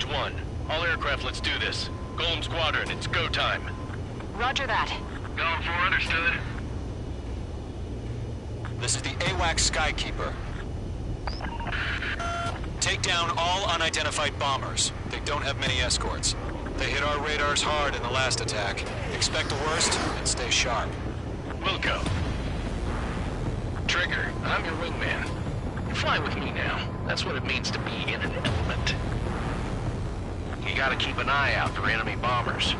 Bridge 1. All aircraft, let's do this. Golem Squadron, it's go time. Roger that. Going for understood. This is the AWACS Skykeeper. Take down all unidentified bombers. They don't have many escorts. They hit our radars hard in the last attack. Expect the worst and stay sharp. Wilco. Trigger, I'm your wingman. Fly with me now. That's what it means to be in an element. You gotta keep an eye out for enemy bombers.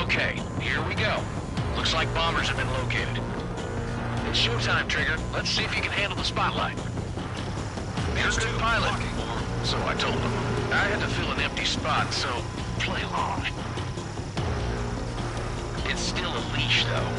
Okay, here we go. Looks like bombers have been located. It's showtime, Trigger. Let's see if you can handle the spotlight. You're a good pilot. So I told him. I had to fill an empty spot, so play along. It's still a leash, though.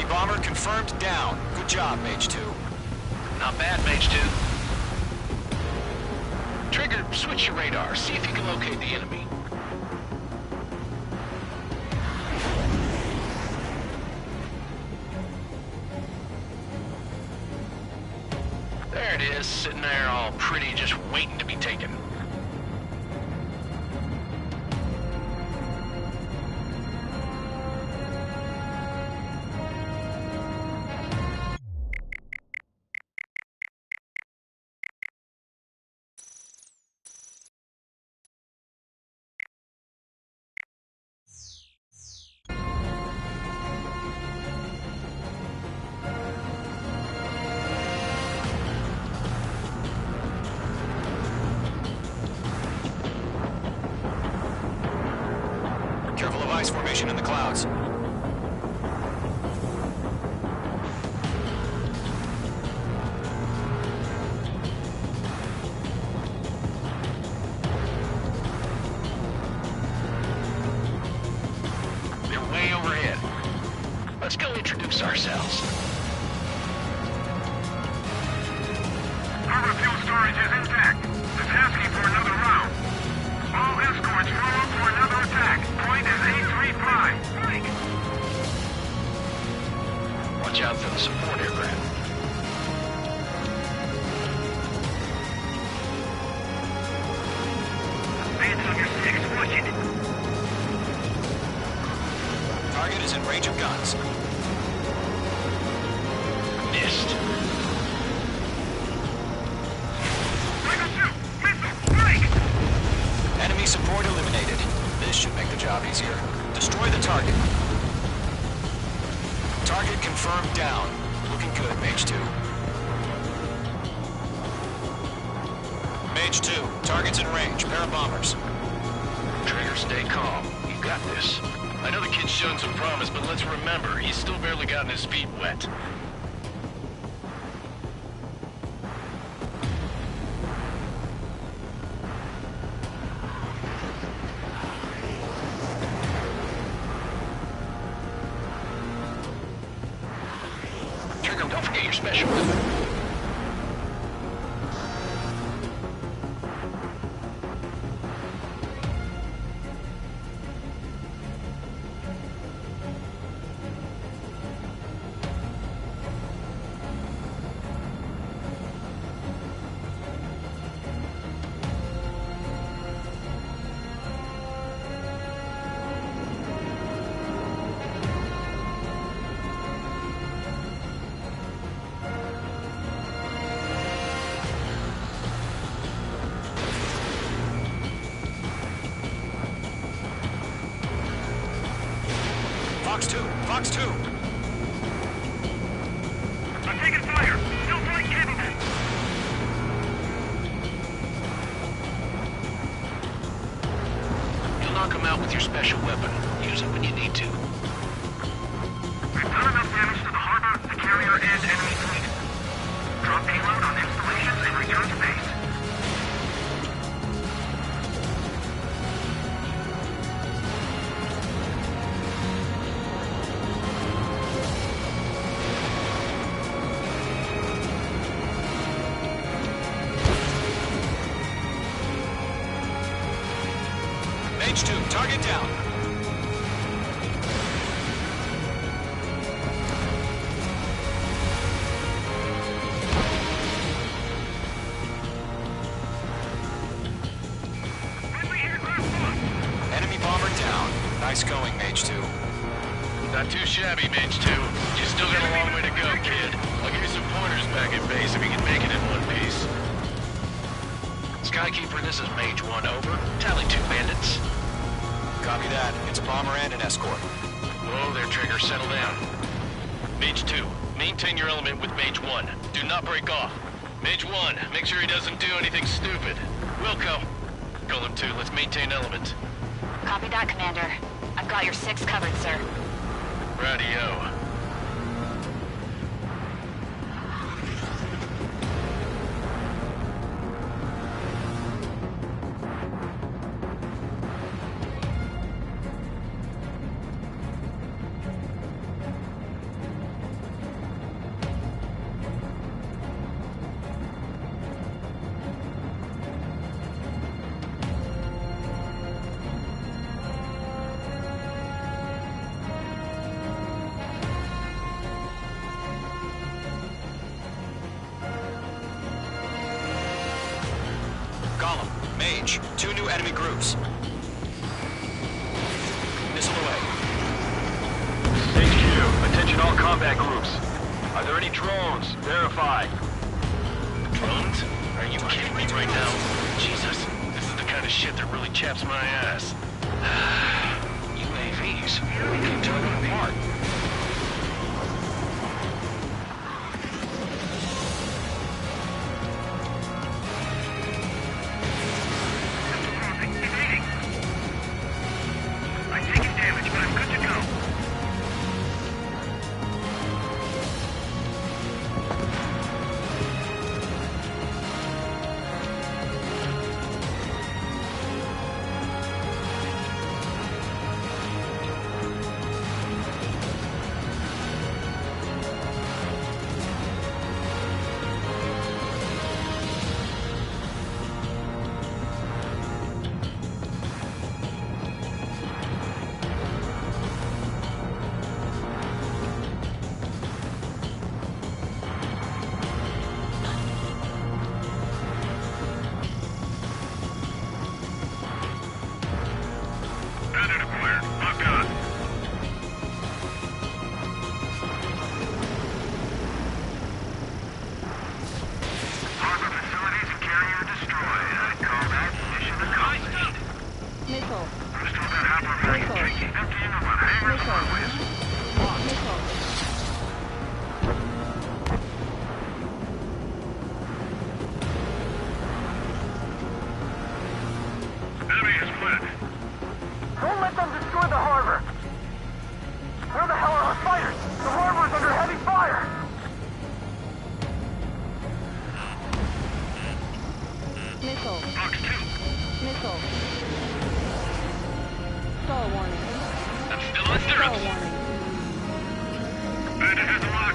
Bomber confirmed down. Good job, Mage 2. Not bad, Mage 2. Trigger, switch your radar. See if you can locate the enemy. There it is, sitting there all pretty, just waiting to be taken. Careful of ice formation in the clouds. They're way overhead. Let's go introduce ourselves. Our fuel storage is intact. It's asking for another round. All escorts roll up for another attack. Point is 835. Mike. Watch out for the support aircraft. Advance on your 6. Watch it. Target is in range of guns. Missed. Enemy support eliminated. This should make the job easier. Destroy the target. Target confirmed down. Looking good, Mage 2. Mage 2, target's in range. Pair of bombers. Trigger, stay calm. You got this. I know the kid's shown some promise, but let's remember, he's still barely gotten his feet wet. Trigger, don't forget your special weapon. Fox 2, Fox 2. I'm taking fire. Still flight capable. You'll knock him out with your special weapon. Use it when you need to. We've done enough damage to the harbor, the carrier, and enemy fleet. Drop payload on installations and return to base. Mage 2, target down. Friendly aircraft lost. Enemy bomber down. Nice going, Mage 2. Not too shabby, Mage 2. You still got a long way to go, kid. I'll give you some pointers back at base if you can make it in one piece. Skykeeper, this is Mage 1, over. Tally 2 bandits. Copy that. It's a bomber and an escort. Whoa there, Trigger. Settle down. Mage 2, maintain your element with Mage 1. Do not break off. Mage 1, make sure he doesn't do anything stupid. Wilco. Call him 2. Let's maintain element. Copy that, Commander. I've got your 6 covered, sir. Radio. Golem, Mage, 2 new enemy groups. Missile away. HQ, attention all combat groups. Are there any drones? Verify. Drones? Are you kidding me right now? Jesus, this is the kind of shit that really chaps my ass. UAVs? We can tell them apart. Evading. I'm taking damage, but I'm good to go. Bandit has the lock.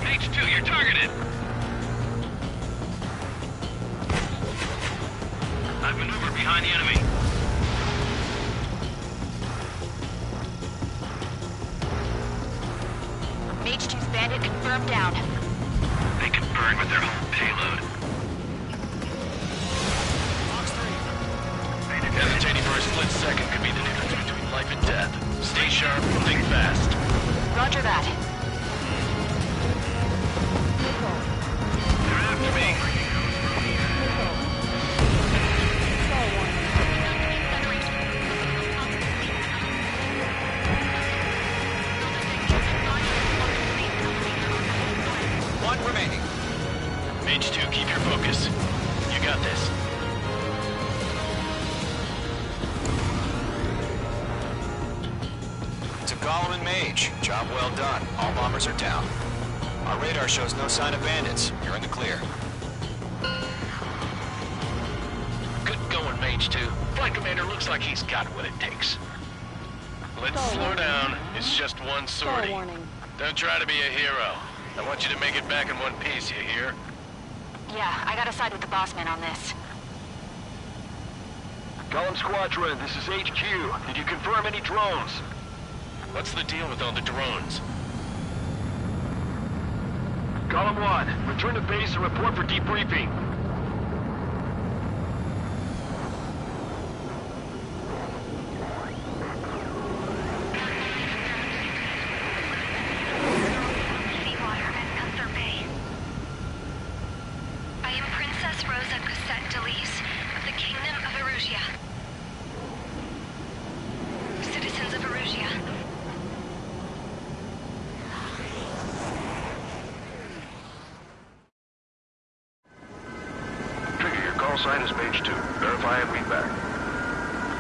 H2, you're targeted. I've maneuvered behind the enemy. Mage 2's bandit confirmed down. They can burn with their whole payload. Hesitating for a split second could be the difference between life and death. Stay sharp, think fast. Roger that. They're after me. One remaining. Mage 2, keep your focus. You got this. To Golem and Mage, job well done. All bombers are down. Our radar shows no sign of bandits. You're in the clear. Good going, Mage 2. Flight Commander looks like he's got what it takes. Let's slow down. It's just one sortie. Don't try to be a hero. I want you to make it back in one piece, you hear? Yeah, I gotta side with the boss man on this. Golem Squadron, this is HQ. Did you confirm any drones? What's the deal with all the drones? Golem 1, return to base and report for debriefing. Seawater and Gunther Bay. I am Princess Rosa Cosette Delise of the Kingdom of Erusia. Citizens of Erusia. Trigger, your call sign is Mage 2. Verify and read back.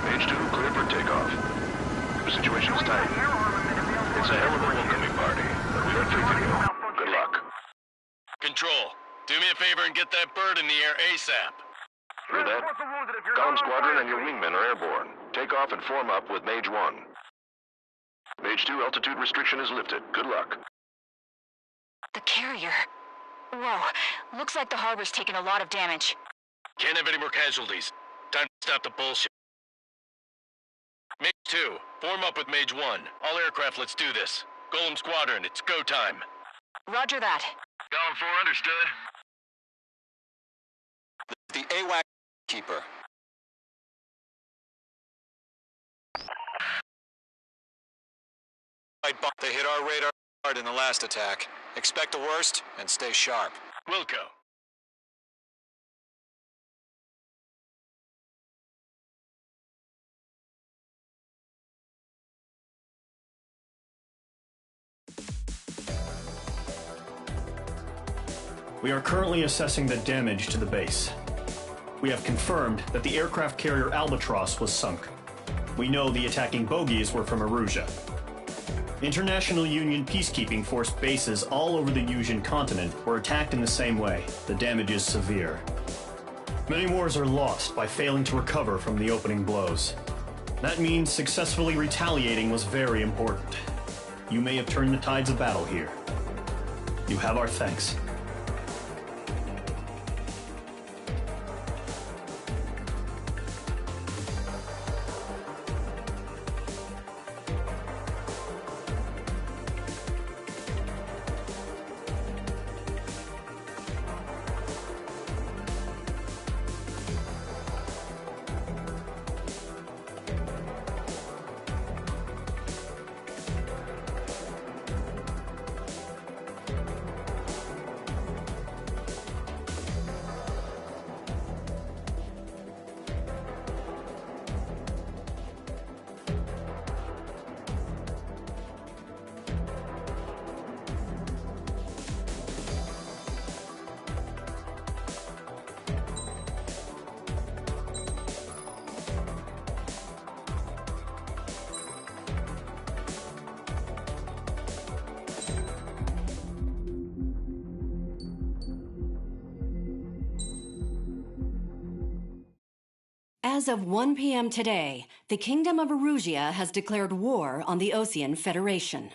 Mage 2, clear for takeoff. The situation's tight. It's a hell of a welcoming party, but we don't think you. Good luck. Control, do me a favor and get that bird in the air ASAP. Hear that? Golem Squadron and your wingmen are airborne. Take off and form up with Mage 1. Mage 2, altitude restriction is lifted. Good luck. The carrier. Whoa, looks like the harbor's taken a lot of damage. Can't have any more casualties. Time to stop the bullshit. Mage 2, form up with Mage 1. All aircraft, let's do this. Golem Squadron, it's go time. Roger that. Golem 4 understood. The AWAC keeper. They hit our radar hard in the last attack. Expect the worst and stay sharp. Wilco. We are currently assessing the damage to the base. We have confirmed that the aircraft carrier Albatross was sunk. We know the attacking bogies were from Erusia. International Union peacekeeping force bases all over the Yusian continent were attacked in the same way. The damage is severe. Many wars are lost by failing to recover from the opening blows. That means successfully retaliating was very important. You may have turned the tides of battle here. You have our thanks. As of 1 p.m. today, the Kingdom of Erusia has declared war on the Osean Federation.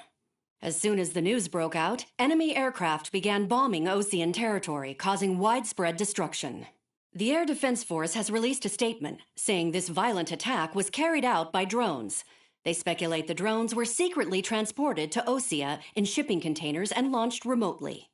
As soon as the news broke out, enemy aircraft began bombing Osean territory, causing widespread destruction. The Air Defense Force has released a statement saying this violent attack was carried out by drones. They speculate the drones were secretly transported to Osea in shipping containers and launched remotely.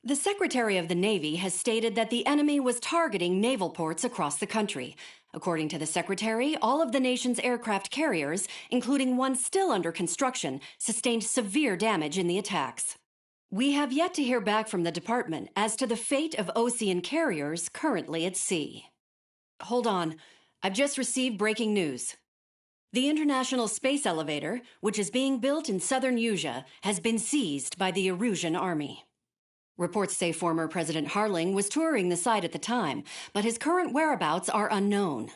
The Secretary of the Navy has stated that the enemy was targeting naval ports across the country. According to the Secretary, all of the nation's aircraft carriers, including one still under construction, sustained severe damage in the attacks. We have yet to hear back from the department as to the fate of Osean carriers currently at sea. Hold on. I've just received breaking news. The International Space Elevator, which is being built in southern Usea, has been seized by the Erusian Army. Reports say former President Harling was touring the site at the time, but his current whereabouts are unknown.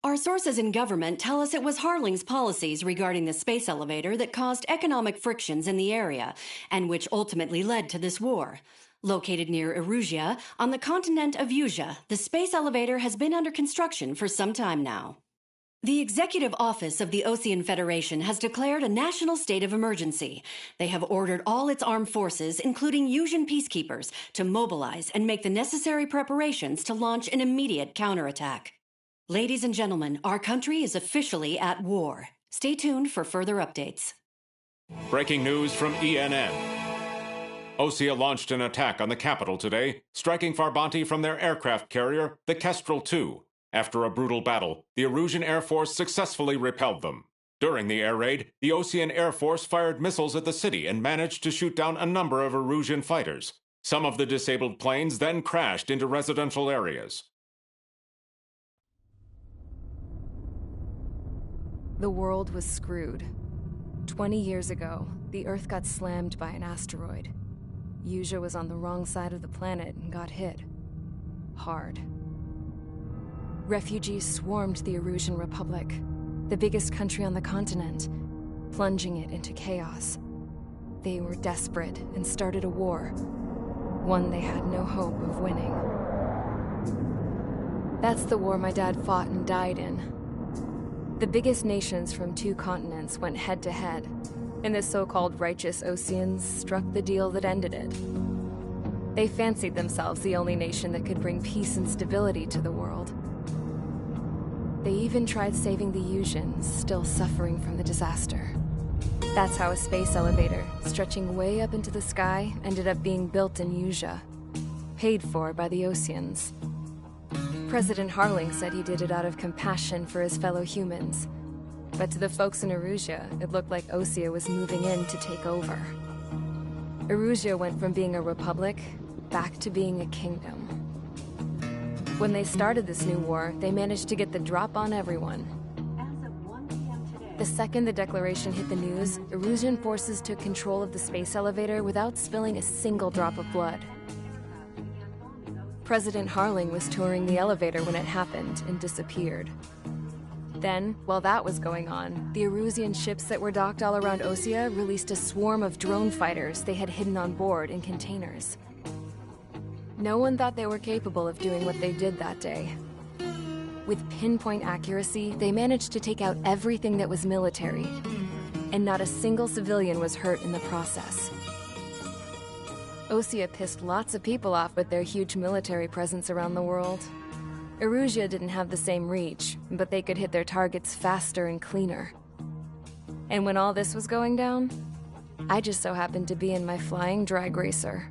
Our sources in government tell us it was Harling's policies regarding the space elevator that caused economic frictions in the area, and which ultimately led to this war. Located near Erusia, on the continent of Usea, the space elevator has been under construction for some time now. The Executive Office of the Osean Federation has declared a national state of emergency. They have ordered all its armed forces, including Usian peacekeepers, to mobilize and make the necessary preparations to launch an immediate counterattack. Ladies and gentlemen, our country is officially at war. Stay tuned for further updates. Breaking news from ENN. Osea launched an attack on the capital today, striking Farbanti from their aircraft carrier, the Kestrel II. After a brutal battle, the Erusian Air Force successfully repelled them. During the air raid, the Osean Air Force fired missiles at the city and managed to shoot down a number of Erusian fighters. Some of the disabled planes then crashed into residential areas. The world was screwed. 20 years ago, the Earth got slammed by an asteroid. Usea was on the wrong side of the planet and got hit. Hard. Refugees swarmed the Erusian Republic, the biggest country on the continent, plunging it into chaos. They were desperate and started a war, one they had no hope of winning. That's the war my dad fought and died in. The biggest nations from 2 continents went head-to-head, and the so-called righteous Oseans struck the deal that ended it. They fancied themselves the only nation that could bring peace and stability to the world. They even tried saving the Usians, still suffering from the disaster. That's how a space elevator, stretching way up into the sky, ended up being built in Usea, paid for by the Oseans. President Harling said he did it out of compassion for his fellow humans. But to the folks in Erusia, it looked like Osea was moving in to take over. Erusia went from being a republic back to being a kingdom. When they started this new war, they managed to get the drop on everyone. The second the declaration hit the news, Erusian forces took control of the space elevator without spilling a single drop of blood. President Harling was touring the elevator when it happened and disappeared. Then, while that was going on, the Erusian ships that were docked all around Osea released a swarm of drone fighters they had hidden on board in containers. No one thought they were capable of doing what they did that day. With pinpoint accuracy, they managed to take out everything that was military, and not a single civilian was hurt in the process. Osea pissed lots of people off with their huge military presence around the world. Erusia didn't have the same reach, but they could hit their targets faster and cleaner. And when all this was going down, I just so happened to be in my flying drag racer.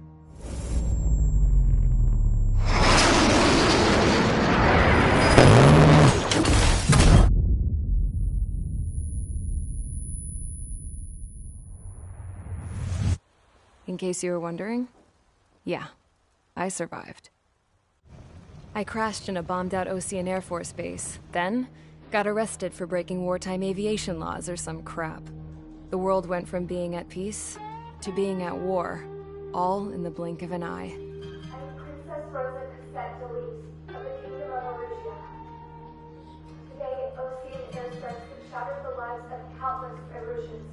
In case you were wondering, yeah, I survived. I crashed in a bombed-out Osean Air Force base, then got arrested for breaking wartime aviation laws or some crap. The world went from being at peace to being at war, all in the blink of an eye. I'm Princess Rosa of the Kingdom of Erusia. Today, Osean airstrikes have shattered the lives of countless Erusians.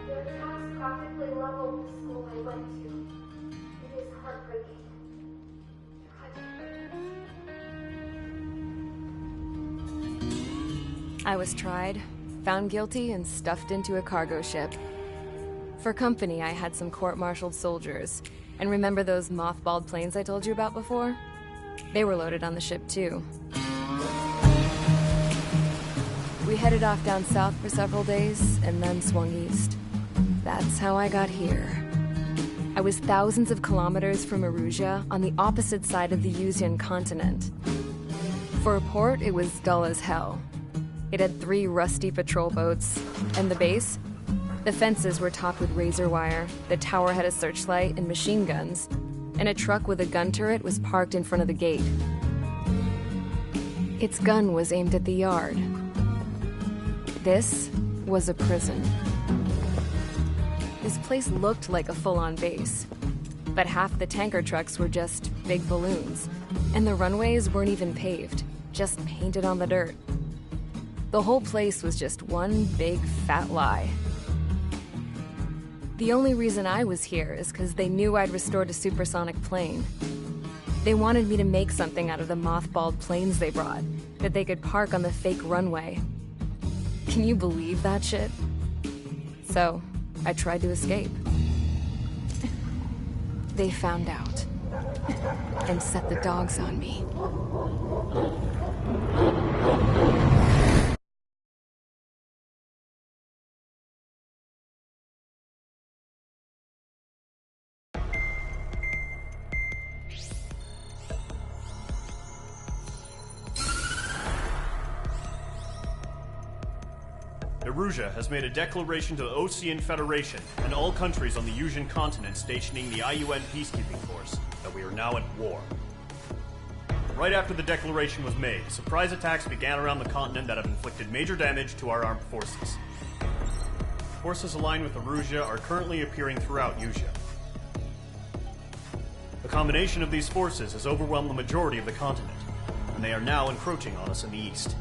Their attacks practically leveled the school I went to. It is heartbreaking. Tragic. I was tried, found guilty, and stuffed into a cargo ship. For company, I had some court-martialed soldiers. And remember those mothballed planes I told you about before? They were loaded on the ship, too. We headed off down south for several days, and then swung east. That's how I got here. I was thousands of kilometers from Erusia, on the opposite side of the Yuzian continent. For a port, it was dull as hell. It had 3 rusty patrol boats, and the base? The fences were topped with razor wire, the tower had a searchlight and machine guns, and a truck with a gun turret was parked in front of the gate. Its gun was aimed at the yard. This was a prison. This place looked like a full-on base, but half the tanker trucks were just big balloons, and the runways weren't even paved, just painted on the dirt. The whole place was just one big fat lie. The only reason I was here is because they knew I'd restored a supersonic plane. They wanted me to make something out of the mothballed planes they brought, that they could park on the fake runway. Can you believe that shit? So, I tried to escape. They found out, and set the dogs on me. Erusia has made a declaration to the Ocean Federation and all countries on the Yuzian continent stationing the IUN peacekeeping force that we are now at war. Right after the declaration was made, surprise attacks began around the continent that have inflicted major damage to our armed forces. Forces aligned with Erusia are currently appearing throughout Yusia. The combination of these forces has overwhelmed the majority of the continent, and they are now encroaching on us in the east.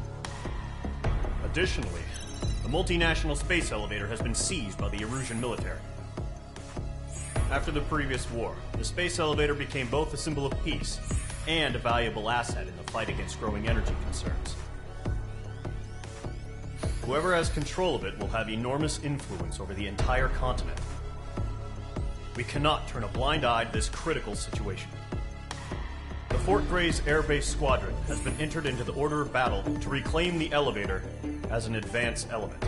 Additionally, the multinational space elevator has been seized by the Erusian military. After the previous war, the space elevator became both a symbol of peace and a valuable asset in the fight against growing energy concerns. Whoever has control of it will have enormous influence over the entire continent. We cannot turn a blind eye to this critical situation. The Fort Gray's Air Base Squadron has been entered into the order of battle to reclaim the elevator as an advance element.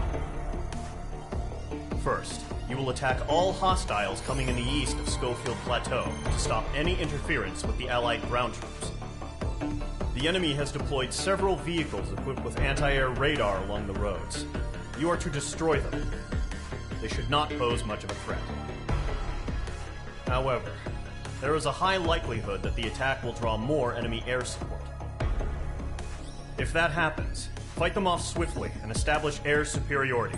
First, you will attack all hostiles coming in the east of Schofield Plateau to stop any interference with the Allied ground troops. The enemy has deployed several vehicles equipped with anti-air radar along the roads. You are to destroy them. They should not pose much of a threat. However, there is a high likelihood that the attack will draw more enemy air support. If that happens, fight them off swiftly and establish air superiority.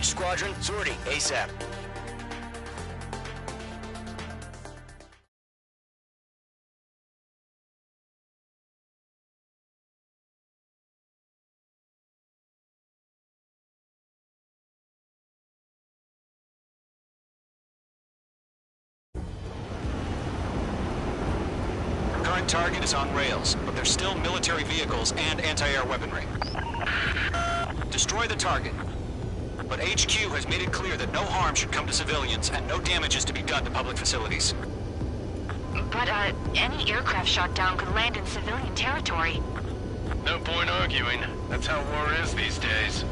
Each squadron, sortie, ASAP. Current target is on rails, but there's still military vehicles and anti-air weaponry. Destroy the target. But HQ has made it clear that no harm should come to civilians and no damage is to be done to public facilities. But, any aircraft shot down could land in civilian territory. No point arguing. That's how war is these days.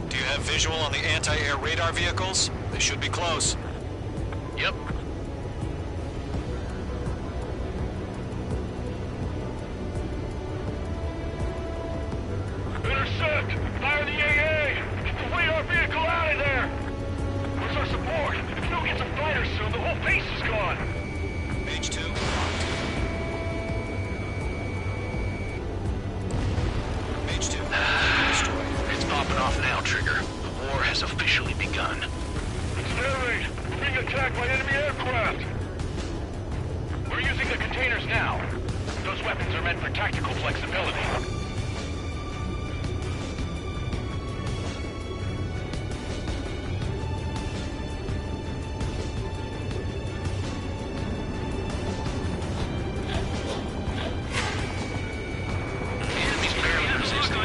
Do you have visual on the anti-air radar vehicles? They should be close. Yep. Intercept! Fire the AA! Get the radar vehicle out of there! Where's our support? If we don't get some fighters soon, the whole base is gone! Page 2. Page 2. Destroy. It's popping off now, Trigger. The war has officially begun. It's air raid! We're being attacked by enemy aircraft! We're using the containers now. Those weapons are meant for tactical flexibility.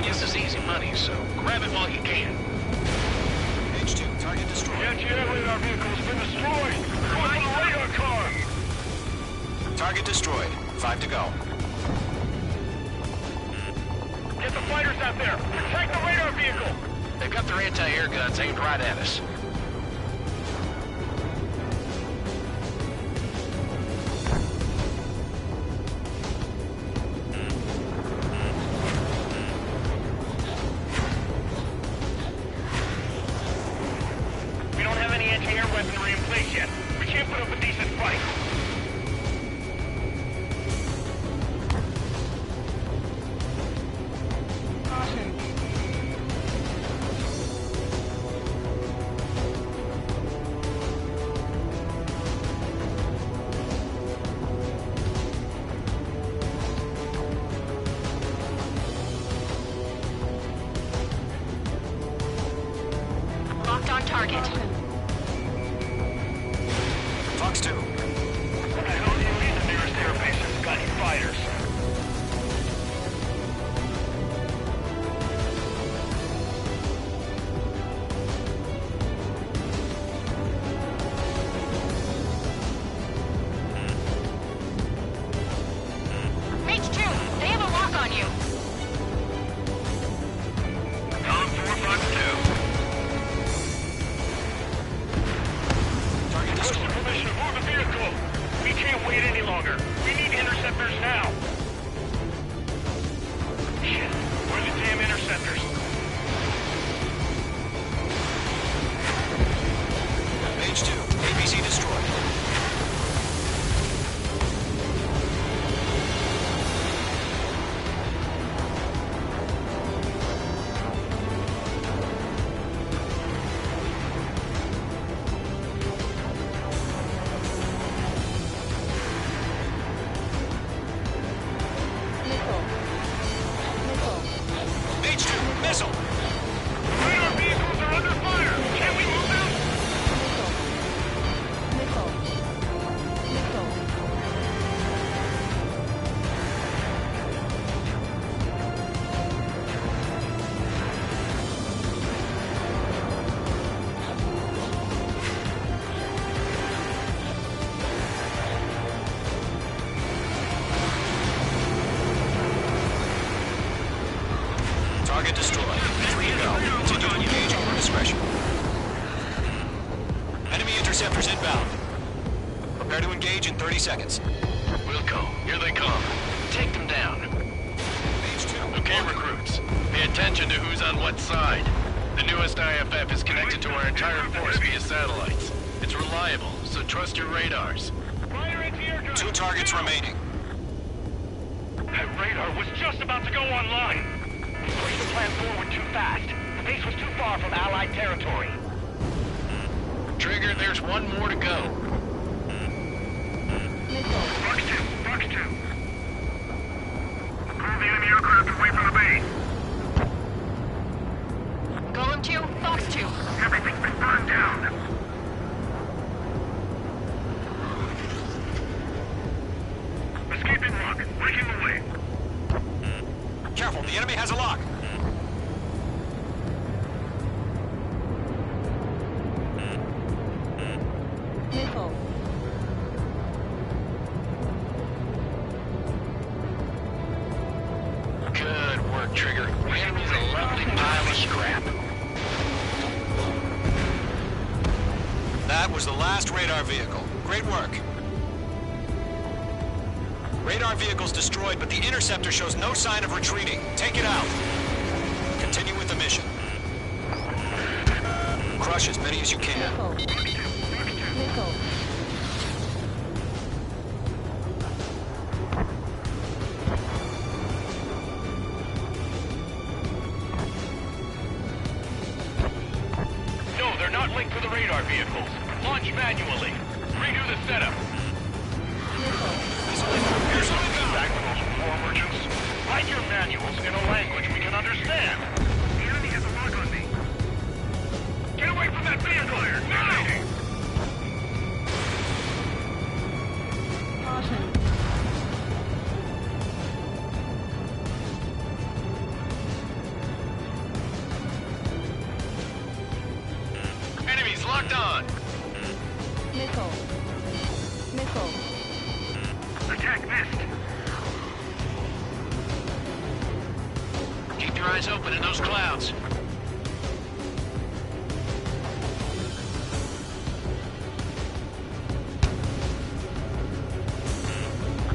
This is easy money, so grab it while you can. Page 2. Target destroyed. The anti-air radar vehicle has been destroyed! Go for the radar car! Target destroyed. 5 to go. Get the fighters out there! Protect the radar vehicle! They've got their anti-air guns aimed right at us. We don't have any anti-air weaponry in place yet. We can't put up a decent fight. Locked on target. Fox 2. What the hell do you mean the nearest air base has got any fighters? Page 2, they have a lock on you. Down 452. Target Request destroyed. permission to move the vehicle. We can't wait any longer. We need interceptors now. Shit, where are the damn interceptors? Page 2. ABC destroyed. Page 2. Missile. Radar vehicles are under fire. Can we move them? Target destroyed. 3 to go. Continue to engage at your discretion. Enemy interceptors inbound. Prepare to engage in 30 seconds. Wilco, here they come. Take them down. Page 2. Okay, recruits. Pay attention to who's on what side. The newest IFF is connected to our entire force via satellites. It's reliable, so trust your radars. Fire into your gun. 2 targets remaining. That radar was just about to go online. We pushed the plan forward too fast. The base was too far from Allied territory. Trigger, there's one more to go. Fox 2, Fox 2. Call the enemy aircraft away from the base. Golem 2, Fox 2. Everything's been burned down. Escaping lock. Breaking away. Careful, the enemy has a lock. Good work, Trigger. The enemy's a lovely pile of scrap. That was the last radar vehicle. Great work. Radar vehicle's destroyed, but the interceptor shows no sign of retreating. Take it out. Continue with the mission. Crush as many as you can. No, they're not linked to the radar vehicles. Launch manually. Redo the setup. Back to those war merchants. Write your manuals in a language we can understand. The enemy has a lock on me. Get away from that vehicle! Now! Enemies locked on. Attack missed. Keep your eyes open in those clouds.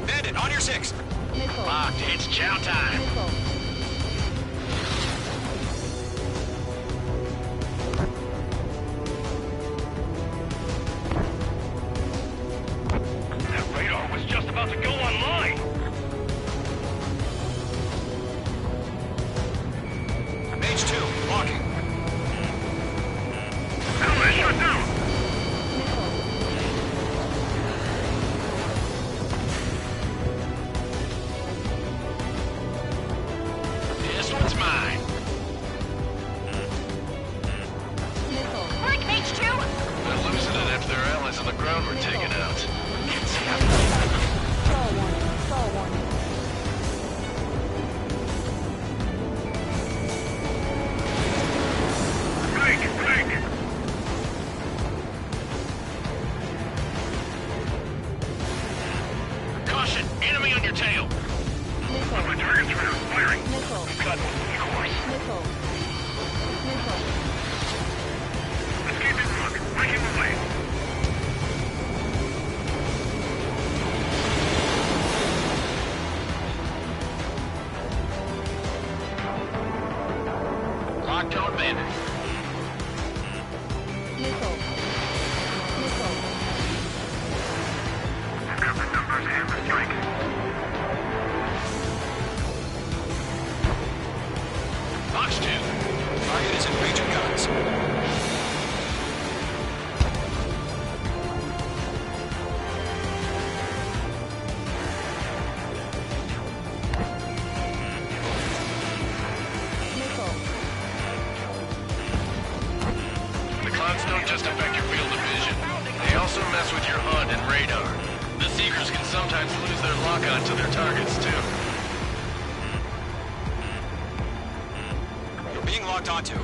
Bandit, on your 6. Locked. It's chow time. That radar was just about to go online. Mage 2, locking. Ally shut down. This one's mine. Like Mage 2? They're losing it after their allies on the ground were taken out. Break! Caution! Enemy on your tail! My target's around. Firing. Cut. Of course. Escaping lock. Breaking away. Locked on bandit. I've got the numbers and the strike. Fox 2. Target is in range of guns. The clouds don't just affect your field of vision. They also mess with your HUD and radar. The Seekers can sometimes lose their lock-on to their targets, too. You're being locked onto.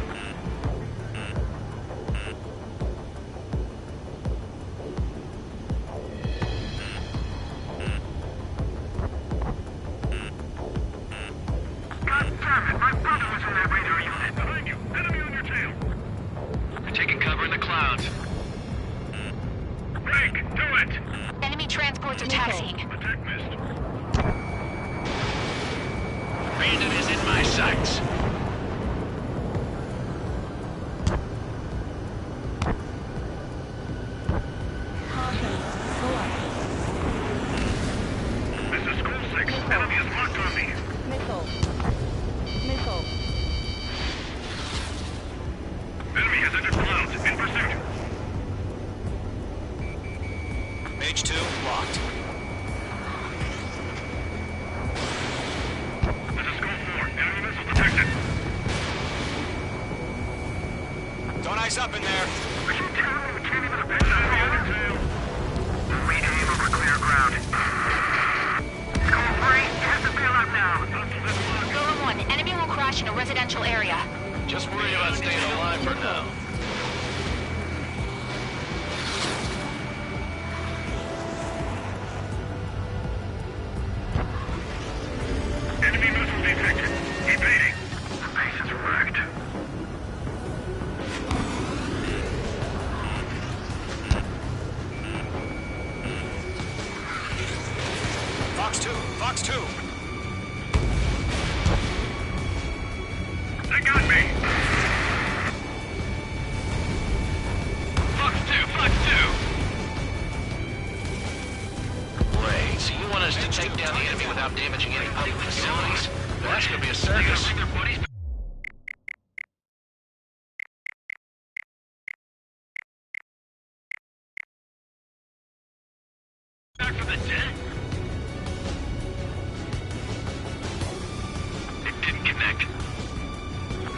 God damn it! My brother was in that radar unit. Behind you. Enemy on your tail. They're taking cover in the clouds. Break! Do it! Enemy transports are taxiing. Attack missed. Bandit is in my sights. Enemy is locked on me. Missile. Enemy has entered clouds. In pursuit. Mage 2, locked. This is Skull 4. Enemy missile detected. Don't ice up in there. We can't even a pitch. Enemy under tail. Wait aim over clear ground. Skull 3, you have to bail out now. Golem 1, enemy will crash in a residential area. Just worry about staying alive for now. Enemy missile detected. Evading. The base is wrecked. Fox 2. They got me. Fox 2. Wait, so you want us to take down the enemy without damaging any public facilities? Well, that's gonna be a circus. Back from the dead? It didn't connect.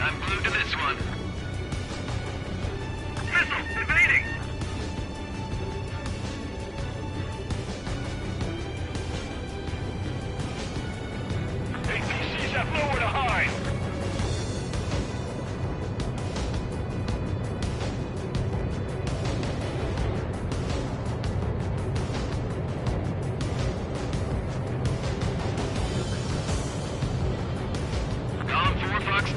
I'm glued to this one. Missile evading! APCs have nowhere to hide! Column 4, Fox 2.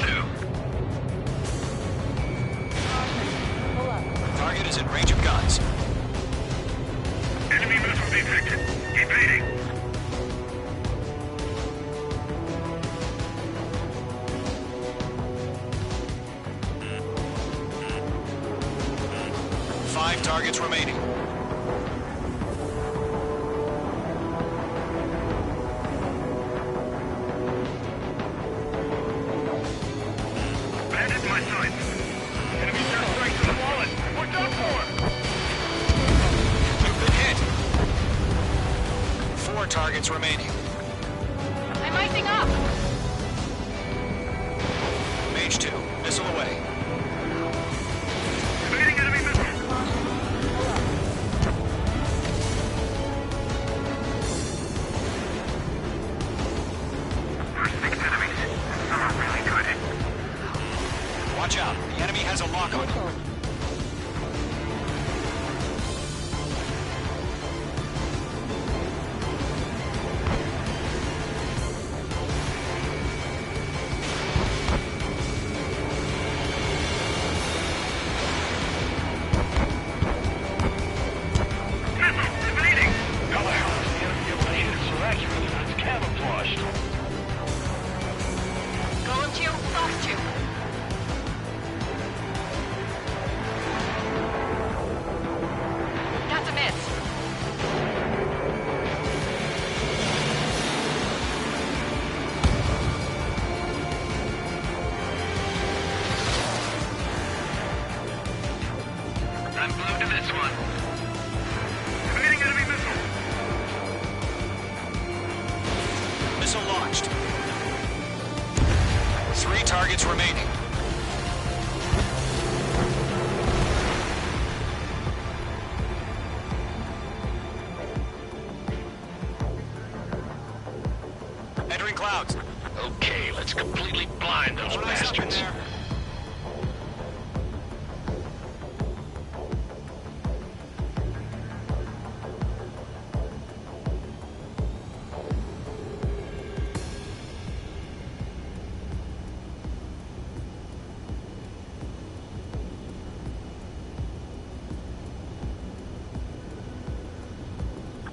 Target is in range of guns. Enemy missile detected. Evading. Five targets remaining. Bandit in my sights. Enemy airstrike to the wallet. We're done for. You've been hit. Four targets remaining. I'm icing up. Mage 2, missile away. Evading enemy missile. There's 6 enemies. Some are really good. Watch out. The enemy has a lock on you. Missile evading. How the hell is the enemy able to hit it so accurately when it's camouflaged? Golem 2, Fox 2. That's a miss. I'm glued to this one. Evading enemy missile. Missile launched. 3 targets remaining. Entering clouds. Okay, let's completely blind those Don't ice up in bastards. there.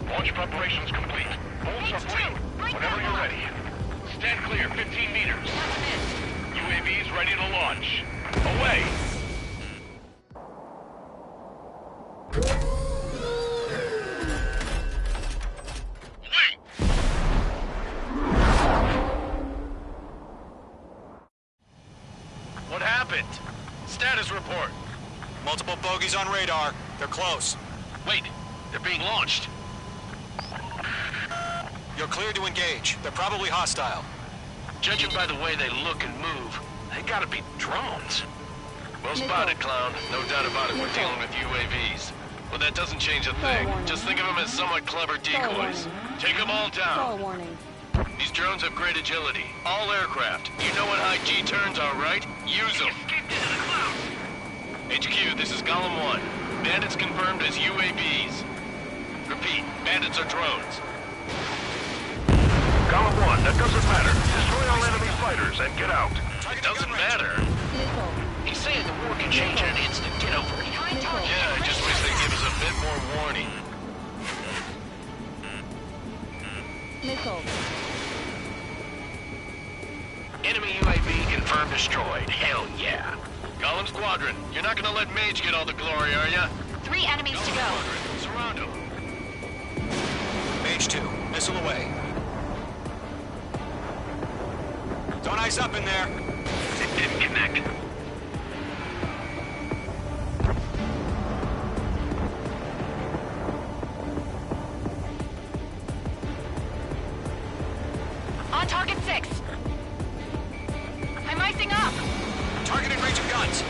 Launch preparations complete. Bolts are free. Whenever you're ready. Stand clear, 15 meters. UAVs ready to launch. Away! Wait! happened? Status report. Multiple bogies on radar. They're close. Wait, they're being launched. You're cleared to engage. They're probably hostile. Judging by the way they look and move, they gotta be drones. Well spotted, Clown. No doubt about it, we're dealing with UAVs. But that doesn't change a thing. Just think of them as somewhat clever decoys. Take them all down. Warning. These drones have great agility. All aircraft. You know what high G turns are, right? Use them. HQ, this is Golem 1. Bandits confirmed as UAVs. Repeat, bandits are drones. Column 1, that doesn't matter. Destroy all enemy fighters and get out. It doesn't matter. He's saying the war can change in an instant. Get over it. Yeah, I just wish they'd give us a bit more warning. Missile. Enemy UAV confirmed destroyed. Hell yeah. Golem Squadron, you're not gonna let Mage get all the glory, are ya? 3 enemies to go. Surround him. Mage 2, missile away. Don't ice up in there. It didn't connect. On target 6. I'm icing up. Target in range of guns.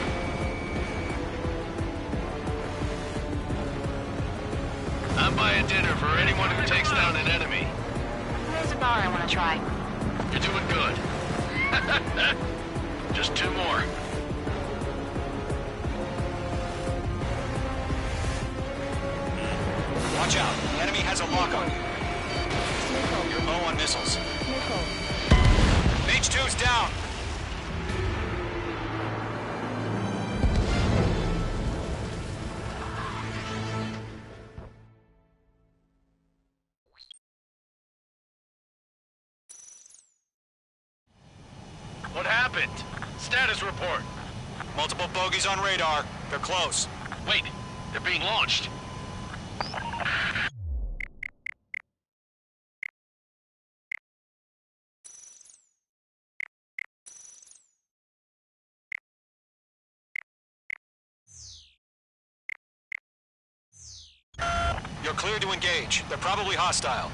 I'm buying dinner for anyone who takes down an enemy. There's a bar I want to try. You're doing good. Just 2 more. Watch out. The enemy has a lock on you. You're low on missiles. Mage 2's down. What happened? Status report. Multiple bogies on radar. They're close. Wait, they're being launched. You're cleared to engage. They're probably hostile.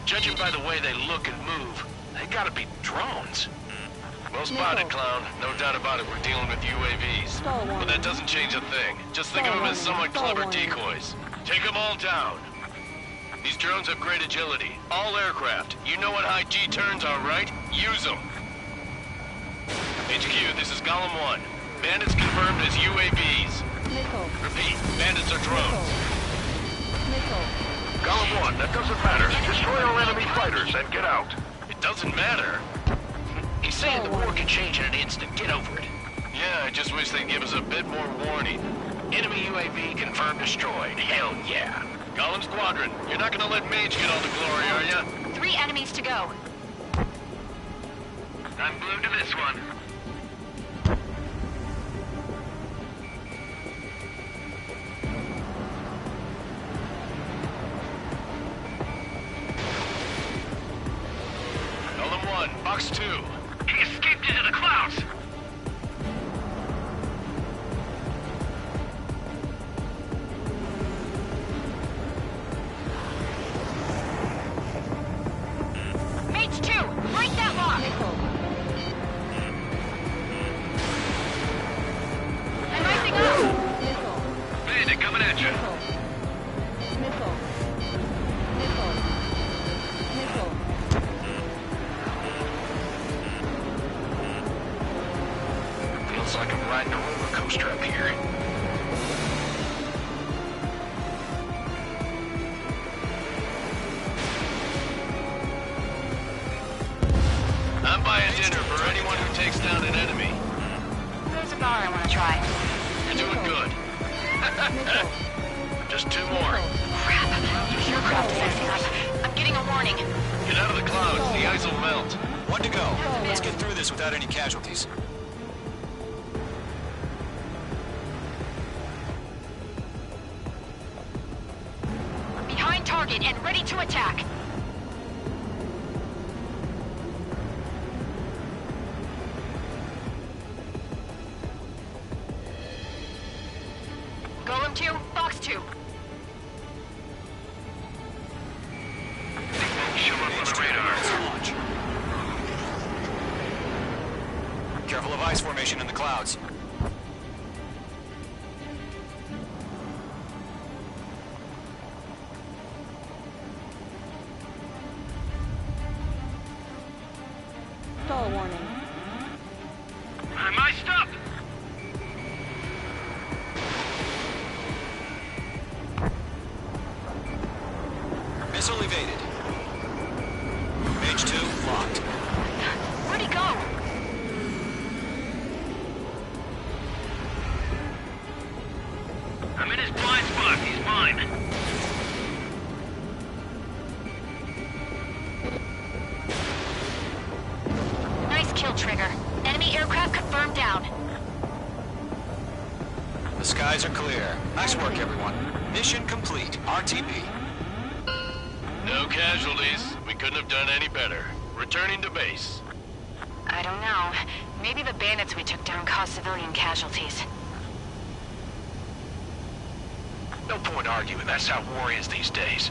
Judging by the way they look and move, they gotta be drones. Well spotted, Clown. No doubt about it, we're dealing with UAVs. But that doesn't change a thing. Just think of them as somewhat clever decoys. Take them all down. These drones have great agility. All aircraft. You know what high G turns are, right? Use them. HQ, this is Golem 1. Bandits confirmed as UAVs. Repeat, bandits are drones. Column 1, that doesn't matter. Destroy all enemy fighters and get out. It doesn't matter. He's saying the war can change in an instant. Get over it. Yeah, I just wish they'd give us a bit more warning. Enemy UAV confirmed destroyed. Hell yeah. Golem Squadron, you're not gonna let Mage get all the glory, are ya? 3 enemies to go. I'm glued to this one. Golem 1, Box 2. He escaped into the clouds! Mage 2, break that lock! I'm icing up! Bandit coming at you. Feels like I'm riding a roller coaster up here. I'm buying dinner for anyone who takes down an enemy. There's a bar I want to try. You're doing good. Just 2 more. Crap. The aircraft is icing up. I'm getting a warning. Get out of the clouds. The ice will melt. 1 to go. Let's get through this without any casualties. Behind target and ready to attack. has to. Show up on the radar. Launch. Careful of ice formation in the clouds. Stall warning. I'm iced up! Missile evaded. Page 2 locked. Where'd he go? I'm in his blind spot. He's mine. Nice kill, Trigger. Enemy aircraft confirmed down. The skies are clear. Nice work, everyone. Mission complete. RTB. No casualties. We couldn't have done any better. Returning to base. I don't know. Maybe the bandits we took down caused civilian casualties. No point arguing. That's how war is these days.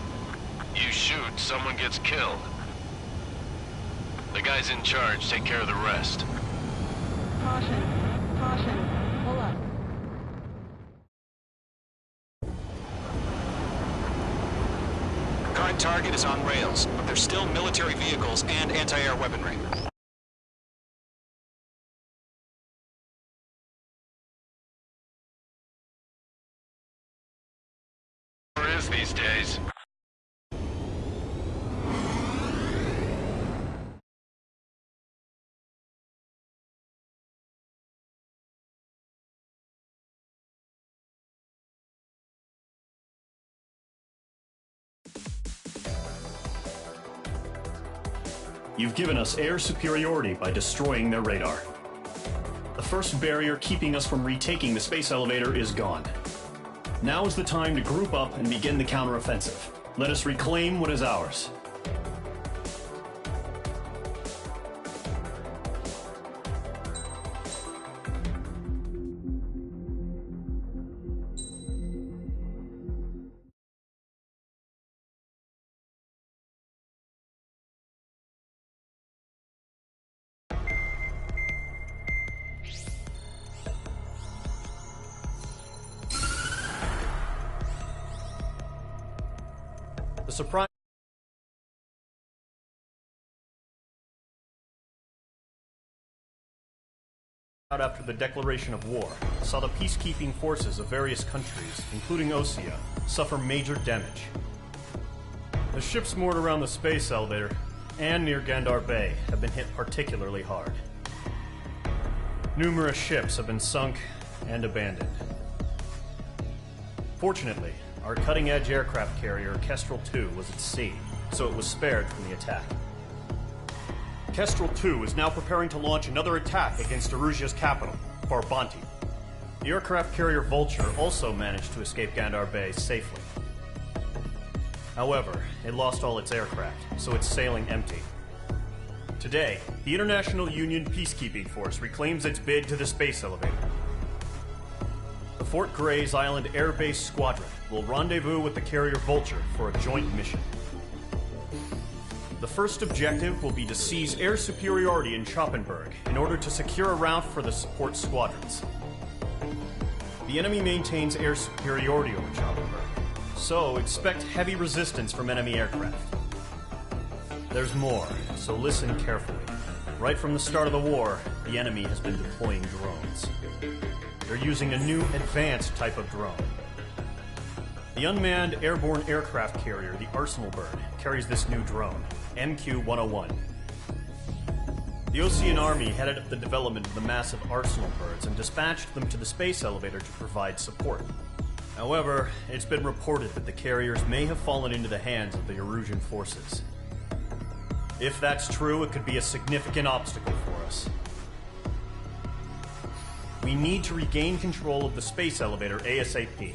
You shoot, someone gets killed. The guys in charge take care of the rest. Caution. Caution. Pull up. Current target is on rails, but there's still military vehicles and anti-air weaponry. War is these days. You've given us air superiority by destroying their radar. The first barrier keeping us from retaking the space elevator is gone. Now is the time to group up and begin the counteroffensive. Let us reclaim what is ours. The surprise out after the declaration of war saw the peacekeeping forces of various countries, including Osea, suffer major damage. The ships moored around the space elevator and near Gandar Bay have been hit particularly hard. Numerous ships have been sunk and abandoned. Fortunately, our cutting-edge aircraft carrier, Kestrel 2, was at sea, so it was spared from the attack. Kestrel 2 is now preparing to launch another attack against Erusia's capital, Farbanti. The aircraft carrier Vulture also managed to escape Gandar Bay safely. However, it lost all its aircraft, so it's sailing empty. Today, the International Union Peacekeeping Force reclaims its bid to the space elevator. The Fort Gray's Island Air Base Squadron will rendezvous with the carrier Vulture for a joint mission. The first objective will be to seize air superiority in Schoppenberg in order to secure a route for the support squadrons. The enemy maintains air superiority over Schoppenberg, so expect heavy resistance from enemy aircraft. There's more, so listen carefully. Right from the start of the war, the enemy has been deploying drones. They're using a new advanced type of drone. The unmanned airborne aircraft carrier, the Arsenal Bird, carries this new drone, MQ-101. The Osean Army headed up the development of the massive Arsenal Birds and dispatched them to the space elevator to provide support. However, it's been reported that the carriers may have fallen into the hands of the Erusian forces. If that's true, it could be a significant obstacle for us. We need to regain control of the space elevator ASAP.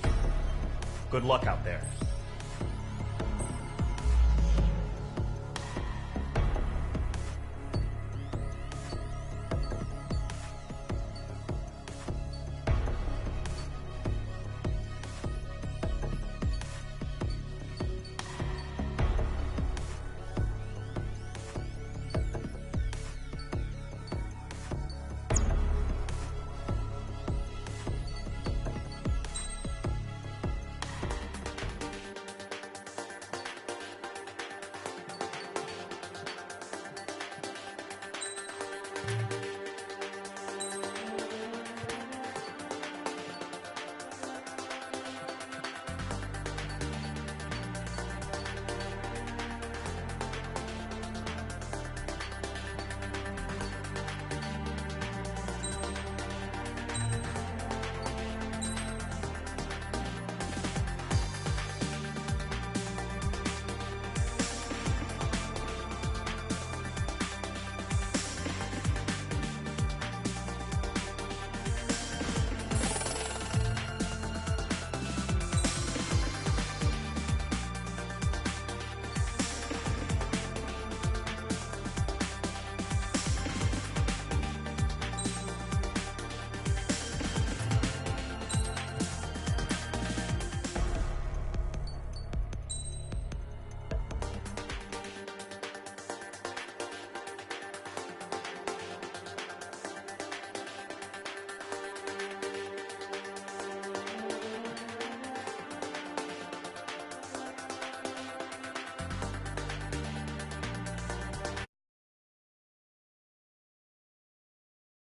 Good luck out there.